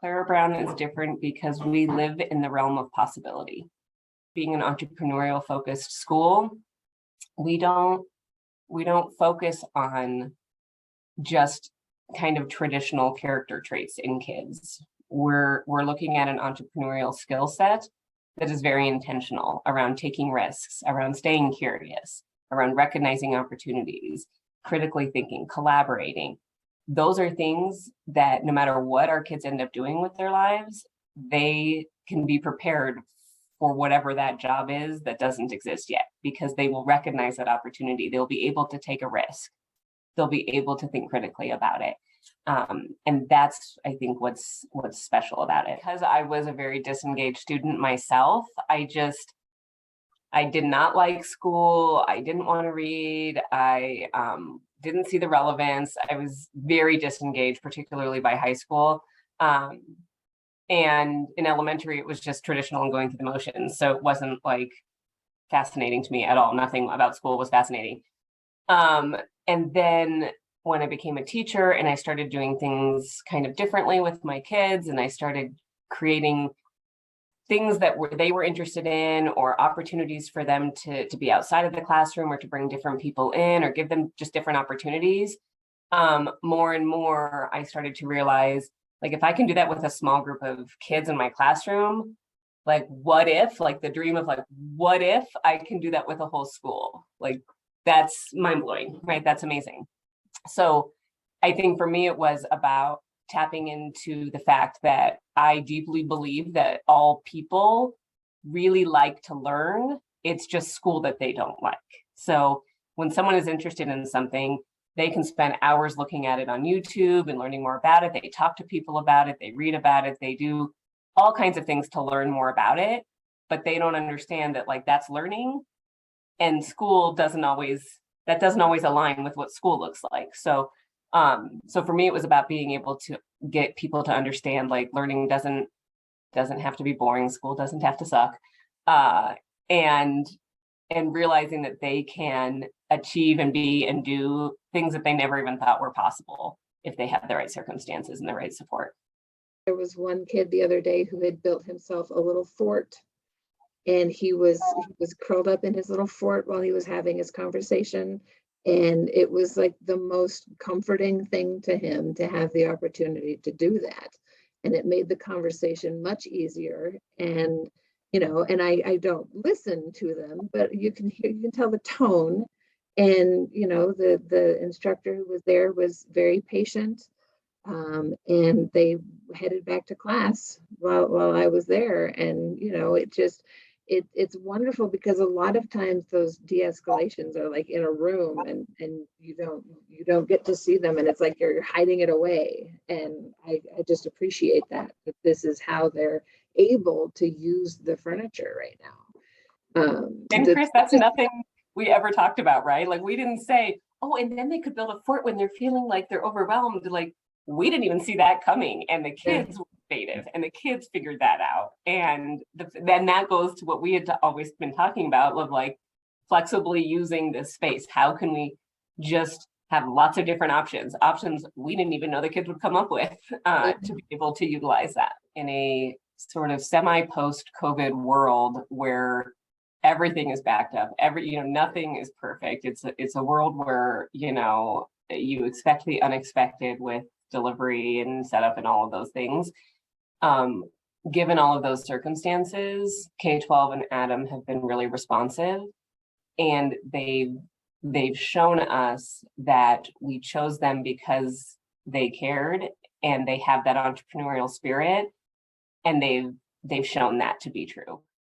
Clara Brown is different because we live in the realm of possibility. Being an entrepreneurial focused school, we don't focus on just kind of traditional character traits in kids. We're looking at an entrepreneurial skill set that is very intentional around taking risks, around staying curious, around recognizing opportunities, critically thinking, collaborating. Those are things that no matter what our kids end up doing with their lives, they can be prepared for whatever that job is that doesn't exist yet, because they will recognize that opportunity. They'll be able to take a risk. They'll be able to think critically about it. And that's, I think, what's special about it. Because I was a very disengaged student myself, I did not like school. I didn't want to read. I didn't see the relevance. I was very disengaged, particularly by high school. And in elementary, it was just traditional and going through the motions. So it wasn't like fascinating to me at all. Nothing about school was fascinating. And then when I became a teacher and I started doing things kind of differently with my kids, and I started creating things that they were interested in, or opportunities for them to be outside of the classroom, or to bring different people in, or give them just different opportunities, more and more I started to realize, like, if I can do that with a small group of kids in my classroom, like, what if, like, the dream of, like, what if I can do that with a whole school? Like, that's mind-blowing, right? That's amazing. So I think for me, it was about tapping into the fact that I deeply believe that all people really like to learn. It's just school that they don't like. So when someone is interested in something, they can spend hours looking at it on YouTube and learning more about it. They talk to people about it, they read about it, they do all kinds of things to learn more about it, but they don't understand that, like, that's learning, and school doesn't always align with what school looks like. So for me, it was about being able to get people to understand, like, learning doesn't have to be boring. School doesn't have to suck. And realizing that they can achieve and be and do things that they never even thought were possible if they have the right circumstances and the right support. There was one kid the other day who had built himself a little fort, and he was curled up in his little fort while he was having his conversation. And it was like the most comforting thing to him to have the opportunity to do that. And it made the conversation much easier. And, and I don't listen to them, but you can tell the tone. And, the instructor who was there was very patient. And they headed back to class while I was there. And, it's wonderful, because a lot of times those de-escalations are like in a room, and you don't get to see them, and it's like you're hiding it away. And I just appreciate that this is how they're able to use the furniture right now. And Chris, that's nothing we ever talked about, right? Like, we didn't say, oh, and then they could build a fort when they're feeling like they're overwhelmed. Like, we didn't even see that coming, and the kids were creative, and the kids figured that out. And then that goes to what we had always been talking about, of like flexibly using this space. How can we just have lots of different options we didn't even know the kids would come up with, to be able to utilize that in a sort of semi-post-COVID world where everything is backed up. Nothing is perfect. It's a world where, you expect the unexpected with delivery and setup and all of those things. Given all of those circumstances, K-12 and Adam have been really responsive, and they've shown us that we chose them because they cared and they have that entrepreneurial spirit, and they've shown that to be true.